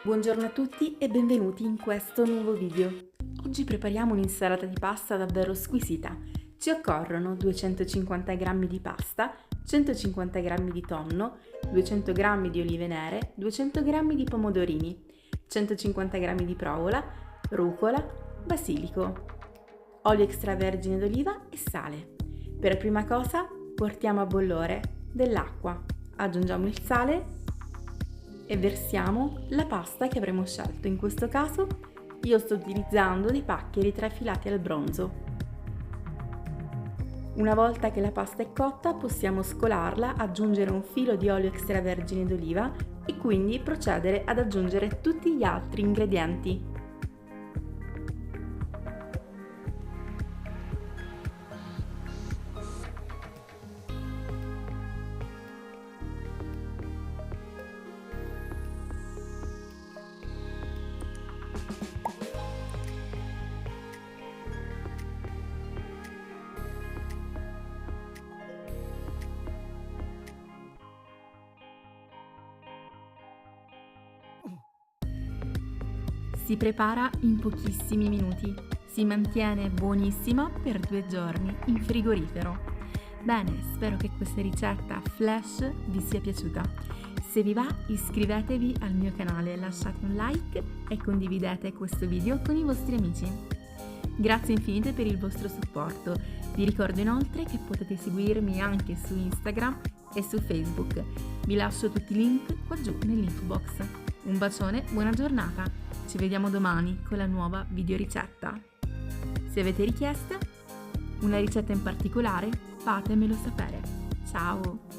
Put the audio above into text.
Buongiorno a tutti e benvenuti in questo nuovo video. Oggi prepariamo un'insalata di pasta davvero squisita. Ci occorrono 250 g di pasta, 150 g di tonno, 200 g di olive nere, 200 g di pomodorini, 150 g di provola, rucola, basilico, olio extravergine d'oliva e sale. Per prima cosa portiamo a bollore dell'acqua, aggiungiamo il sale e versiamo la pasta che avremo scelto. In questo caso io sto utilizzando dei paccheri trafilati al bronzo. Una volta che la pasta è cotta possiamo scolarla, aggiungere un filo di olio extravergine d'oliva e quindi procedere ad aggiungere tutti gli altri ingredienti. Si prepara in pochissimi minuti, si mantiene buonissima per 2 giorni in frigorifero. Bene, spero che questa ricetta flash vi sia piaciuta. Se vi va, iscrivetevi al mio canale, lasciate un like e condividete questo video con i vostri amici. Grazie infinite per il vostro supporto. Vi ricordo inoltre che potete seguirmi anche su Instagram e su Facebook. Vi lascio tutti i link qua giù nell'info box. Un bacione, buona giornata! Ci vediamo domani con la nuova videoricetta. Se avete richieste, una ricetta in particolare, fatemelo sapere. Ciao!